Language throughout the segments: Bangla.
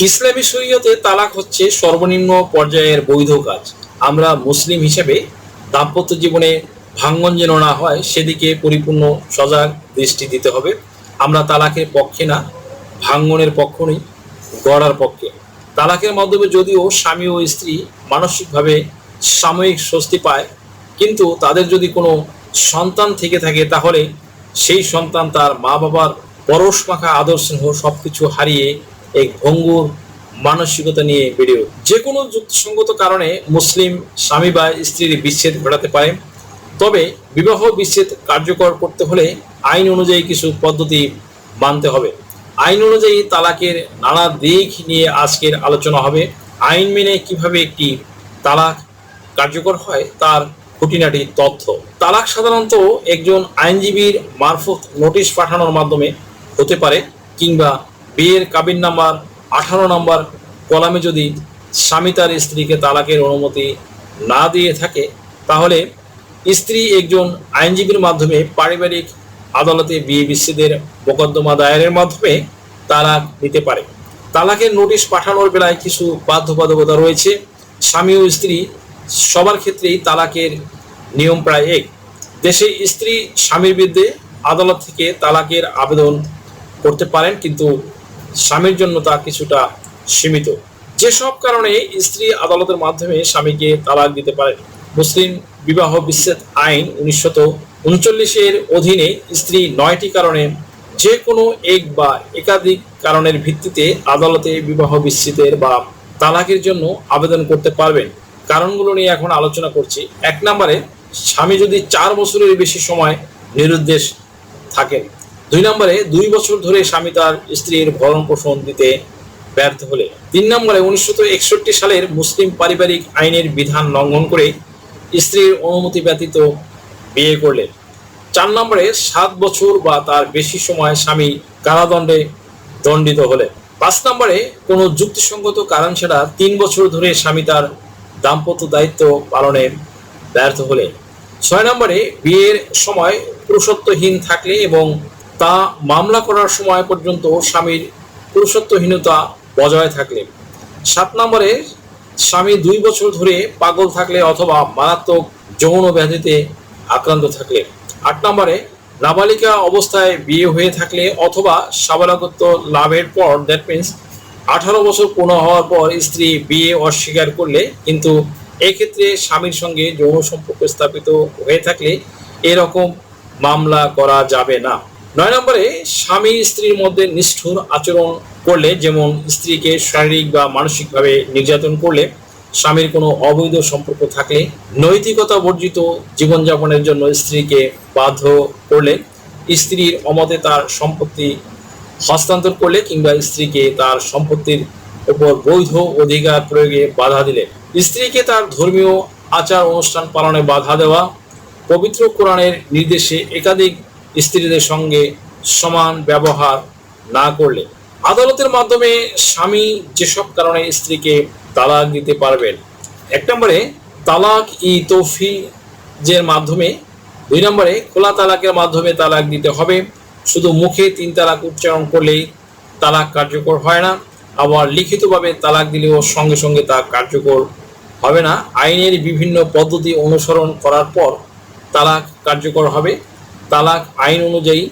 ইসলামী শরীয়তে তালাক হচ্ছে সর্বনিম্ন পর্যায়ের বৈধ কাজ। আমরা মুসলিম হিসেবে দাম্পত্য জীবনে ভাঙ্গন যেন না হয় সেদিকে পরিপূর্ণ সজাগ দৃষ্টি দিতে হবে। আমরা তালাকের পক্ষে না, ভাঙ্গনের পক্ষ নই, গড়ার পক্ষে। তালাকের মাধ্যমে যদিও স্বামী ও স্ত্রী মানসিকভাবে সাময়িক স্বস্তি পায়, কিন্তু তাদের যদি কোনো সন্তান থেকে থাকে তাহলে সেই সন্তান তার মা বাবার পরশ মাখা আদর স্নেহ সবকিছু হারিয়ে এক ভঙ্গুর মানসিকতা নিয়ে বেড়ে ওঠে। যে কোনো যুক্তিসঙ্গত কারণে মুসলিম স্বামী বা স্ত্রীর বিচ্ছেদ ঘটাতে পারে, তবে বিবাহ বিচ্ছেদ কার্যকর করতে হলে আইন অনুযায়ী কিছু পদ্ধতি মানতে হবে। আইন অনুযায়ী তালাকের নানা দিক নিয়ে আজকের আলোচনা হবে। আইন মেনে কিভাবে একটি তালাক কার্যকর হয় তার খুঁটিনাটি তথ্য। তালাক সাধারণত একজন আইনজীবীর মারফত নোটিশ পাঠানোর মাধ্যমে হতে পারে, কিংবা বিয়ের কাবিন নাম্বার 18 নম্বর কলামে যদি স্বামী তার স্ত্রীকে তালাকের অনুমতি না দিয়ে থাকে তাহলে স্ত্রী একজন আইনজীবীর মাধ্যমে পারিবারিক আদালতে বিয়ে বিচ্ছেদের মোকদ্দমা দায়েরের মাধ্যমে তালাক দিতে পারে। তালাকের নোটিশ পাঠানোর বেলায় কিছু বাধ্যবাধকতা রয়েছে। স্বামী ও স্ত্রী সবার ক্ষেত্রেই তালাকের নিয়ম প্রায় এক। দেশে স্ত্রী স্বামীর বিরুদ্ধে আদালত থেকে তালাকের আবেদন করতে পারেন, কিন্তু স্বামীর জন্য তা কিছুটা সীমিত। যেসব কারণে স্ত্রী আদালতের মাধ্যমে স্বামীকে তালাক দিতে পারেন। মুসলিম বিবাহ বিচ্ছেদ আইন 1939-এর অধীনে স্ত্রী 9টি কারণে যে কোনো এক বা একাধিক কারণের ভিত্তিতে আদালতে বিবাহ বিচ্ছেদের বা তালাকের জন্য আবেদন করতে পারবেন। কারণগুলো নিয়ে এখন আলোচনা করছি। 1 নম্বরে, স্বামী যদি 4 বছরের বেশি সময় নিরুদ্দেশ থাকেন। 2 নম্বরে, 2 বছর ধরে স্বামী তার স্ত্রীর ভরণ পোষণ দিতে ব্যর্থ হলে। 3 নম্বরে, 1961 সালের মুসলিম পারিবারিক আইনের বিধান লঙ্ঘন করে স্ত্রীর অনুমতি ব্যতীত বিয়ে করলে। 4 নম্বরে, 7 বছর বা তার বেশি সময় স্বামী কারাদণ্ডে দণ্ডিত হলে। 5 নম্বরে, কোনো যুক্তিসঙ্গত কারণ ছাড়া 3 বছর ধরে স্বামী তার দাম্পত্য দায়িত্ব পালনে ব্যর্থ হলে। 6 নম্বরে, বিয়ের সময় পুরুষত্বহীন থাকলে এবং তা মামলা করার সময় পর্যন্ত স্বামীর পুরুষত্বহীনতা বজায় থাকলে। 7 নম্বরে, স্বামী 2 বছর ধরে পাগল থাকলে অথবা মারাত্মক যৌন ব্যাধিতে আক্রান্ত থাকলে। 8 নম্বরে, নাবালিকা অবস্থায় বিয়ে হয়ে থাকলে অথবা সাবালকত্ব লাভের পর, দ্যাট মিনস 18 বছর পূর্ণ হওয়ার পর স্ত্রী বিয়ে অস্বীকার করলে, কিন্তু এক্ষেত্রে স্বামীর সঙ্গে যৌন সম্পর্ক স্থাপিত হয়ে থাকলে এরকম মামলা করা যাবে না। 9 নম্বরে, স্বামী স্ত্রীর মধ্যে নিষ্ঠুর আচরণ করলে, যেমন স্ত্রীকে শারীরিক বা মানসিকভাবে নির্যাতন করলে, স্বামীর কোনো অবৈধ সম্পর্ক থাকলে, নৈতিকতা বর্জিত জীবনযাপনের জন্য স্ত্রীকে বাধ্য করলে, স্ত্রীর অমতে তার সম্পত্তি হস্তান্তর করলে, কিংবা স্ত্রীকে তার সম্পত্তির উপর বৈধ অধিকার প্রয়োগে বাধা দিলে, স্ত্রীকে তার ধর্মীয় আচার অনুষ্ঠান পালনে বাধা দেওয়া, পবিত্র কোরআনের নির্দেশে একাধিক স্ত্রীদের সঙ্গে সমান ব্যবহার না করলে। আদালতের মাধ্যমে স্বামী যেসব কারণে স্ত্রীকে তালাক দিতে পারবেন। 1 নম্বরে, তালাক ই তৌফিজের মাধ্যমে। 2 নম্বরে, খোলা তালাকের মাধ্যমে তালাক দিতে হবে। শুধু মুখে 3 তালাক উচ্চারণ করলেই তালাক কার্যকর হয় না, আবার লিখিতভাবে তালাক দিলেও সঙ্গে সঙ্গে তা কার্যকর হবে না। আইনের বিভিন্ন পদ্ধতি অনুসরণ করার পর তালাক কার্যকর হবে। তালাক আইন অনুযায়ী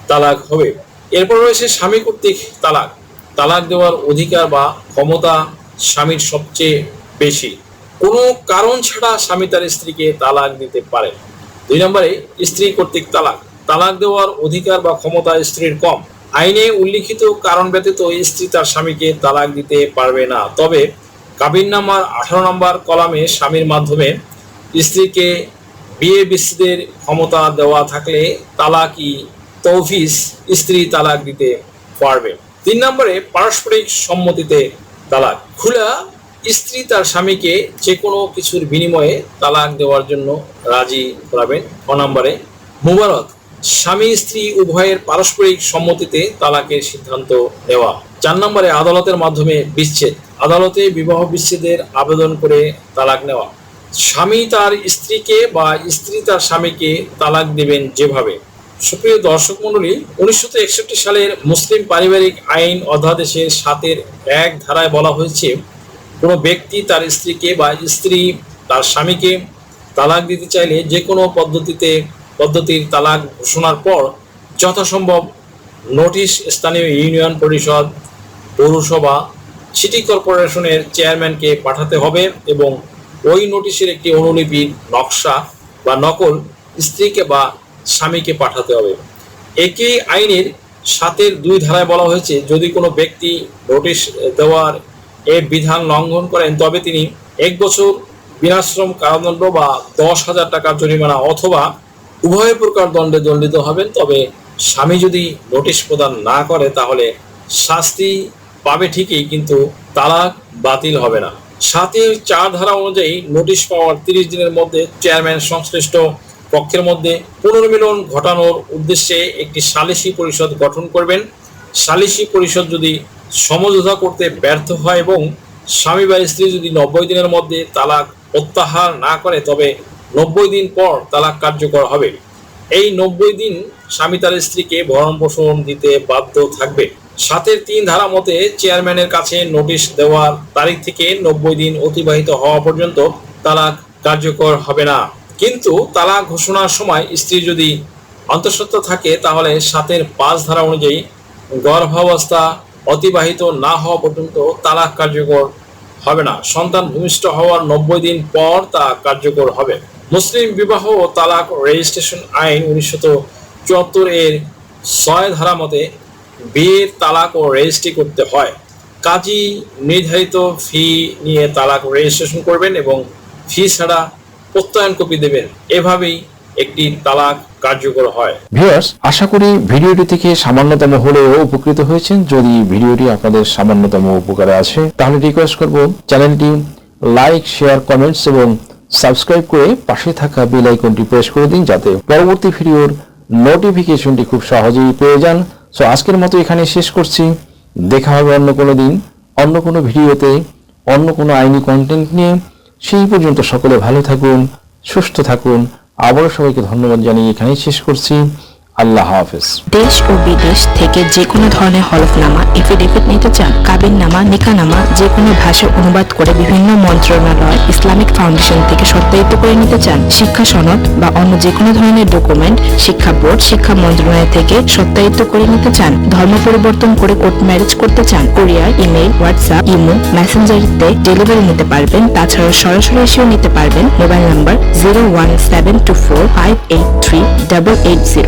তালাক হবে। এরপর রয়েছে স্বামী কর্তৃক তালাক। তালাক দেওয়ার অধিকার বা ক্ষমতা স্বামীর সবচেয়ে বেশি। কোনো কারণ ছাড়া স্বামী তার স্ত্রীকে তালাক দিতে পারে। 2 নম্বরে, স্ত্রী কর্তৃক তালাক। তালাক দেওয়ার অধিকার বা ক্ষমতা স্ত্রীর কম। আইনে উল্লিখিত কারণ ব্যতীত স্ত্রী তার স্বামীকে তালাক দিতে পারবে না, তবে কাবিন নাম্বার 18 নম্বর কলামে স্বামীর মাধ্যমে স্ত্রীকে বিয়ে বিচ্ছেদের ক্ষমতা দেওয়া থাকলে তালাক ই তৌফিজ স্ত্রী তালাক দিতে পারবে। 3 নম্বরে, পারস্পরিক সম্মতিতে তালাক। খোলা স্ত্রী তার স্বামীকে যে কোনো কিছুর বিনিময়ে তালাক দেওয়ার জন্য রাজি করাবেন। 9 নম্বরে, মুবারত। স্বামী স্ত্রী উভয়ের পারস্পরিক সম্মতিতে তালাকের সিদ্ধান্ত নেওয়া। 4 নম্বরে, আদালতের মাধ্যমে বিচ্ছেদ। আদালতে বিবাহ বিচ্ছেদের আবেদন করে তালাক নেওয়া। স্বামী তার স্ত্রীকে বা স্ত্রী তার স্বামীকে তালাক দেবেন যেভাবে, সুপ্রিয় দর্শক মণ্ডলী, 1961 সালের মুসলিম পারিবারিক আইন অধ্যাদেশের 7-এর 1 ধারায় বলা হয়েছে, কোনো ব্যক্তি তার স্ত্রীকে বা স্ত্রী তার স্বামীকে তালাক দিতে চাইলে যে কোনো পদ্ধতির তালাক ঘোষণার পর যথাসম্ভব নোটিশ স্থানীয় ইউনিয়ন পরিষদ, পৌরসভা, সিটি কর্পোরেশনের চেয়ারম্যানকে পাঠাতে হবে এবং ওই নোটিশের একটি অনুলিপির নকশা বা নকল স্ত্রীকে বা স্বামীকে পাঠাতে হবে। একই আইনের 7-এর 2 ধারায় বলা হয়েছে, যদি কোনো ব্যক্তি নোটিশ দেওয়ার এই বিধান লঙ্ঘন করেন তবে তিনি 1 বছর বিনাশ্রম কারাদণ্ড বা 10,000 টাকা জরিমানা অথবা উভয় প্রকার দণ্ডে দণ্ডিত হবেন। তবে স্বামী যদি নোটিশ প্রদান না করে তাহলে শাস্তি পাবে ঠিকই, কিন্তু তালাক বাতিল হবে না। 7-এর 4 ধারা অনুযায়ী নোটিশ পাওয়ার 30 দিনের মধ্যে চেয়ারম্যান সংশ্লিষ্ট পক্ষের মধ্যে পুনর্মিলন ঘটানোর উদ্দেশ্যে একটি সালিসি পরিষদ গঠন করবেন। সালিসি পরিষদ যদি সমঝোতা করতে ব্যর্থ হয় এবং স্বামী বা স্ত্রী যদি 90 দিনের মধ্যে তালাক প্রত্যাহার না করে তবে 90 দিন পর তালাক কার্যকর হবে। এই 90 দিন স্বামী তার স্ত্রীকে ভরণ পোষণ দিতে বাধ্য থাকবে। 7-এর 3 ধারা মতে চেয়ারম্যানের কাছে নোটিশ দেওয়ার তারিখ থেকে 90 দিন অতিবাহিত হওয়া পর্যন্ত তালাক কার্যকর হবে না। কিন্তু তালাক ঘোষণার সময় স্ত্রী যদি অন্তঃসত্ত্বা থাকে তাহলে 7-এর 5 ধারা অনুযায়ী গর্ভাবস্থা অতিবাহিত না হওয়া পর্যন্ত তালাক কার্যকর হবে না। সন্তান ভূমিষ্ঠ হওয়ার 90 দিন পর তা কার্যকর হবে। মুসলিম বিবাহ ও তালাক রেজিস্ট্রেশন আইন 1974-এর 6 ধারা মতে বিয়ের তালাক ও রেজিস্ট্রি করতে হয়। কাজী নির্ধারিত ফি নিয়ে তালাক রেজিস্ট্রেশন করবেন এবং ফি ছাড়া প্রত্যয়ন কপি দেবেন। এভাবেই একটি তালাক কার্যকর হয়। ভিউয়ার্স, আশা করি ভিডিওটি থেকে সামান্যতম হলেও উপকৃত হয়েছেন। যদি ভিডিওটি আপনাদের সামান্যতম উপকারে আসে তাহলে রিকোয়েস্ট করব চ্যানেলটি লাইক, শেয়ার, কমেন্টস এবং সাবস্ক্রাইব করে পাশে থাকা বেল আইকনটি প্রেস করে দিন যাতে পরবর্তী ভিডিওর নোটিফিকেশনটি খুব সহজেই পেয়ে যান। সো আজকের মতো এখানে শেষ করছি। দেখা হবে অন্য কোনো দিন, অন্য কোনো ভিডিওতে, অন্য কোনো আইনি কন্টেন্ট নিয়ে। সেই পর্যন্ত সকলে ভালো থাকুন, সুস্থ থাকুন। আবারও সবাইকে ধন্যবাদ জানিয়ে এখানেই শেষ করছি। আল্লাহ হাফেজ। দেশ ও বিদেশ থেকে যে কোনো ধরনের হলফনামা, এফিডেভিট নিতে চান, কাবিননামা, নিকানামা যে কোনো ভাষায় অনুবাদ করে বিভিন্ন মন্ত্রণালয়, ইসলামিক ফাউন্ডেশন থেকে সত্যায়িত করে নিতে চান, শিক্ষা সনদ বা অন্য যে কোনো ধরনের ডকুমেন্ট শিক্ষা বোর্ড, শিক্ষা মন্ত্রণালয় থেকে সত্যায়িত করে নিতে চান, ধর্ম পরিবর্তন করে কোর্ট ম্যারেজ করতে চান, কুরিয়ার, ইমেইল, হোয়াটসঅ্যাপ, ইমো, মেসেঞ্জারিতে ডেলিভারি নিতে পারবেন। তাছাড়াও সরাসরি এসেও নিতে পারবেন। Mobile number 01724583880।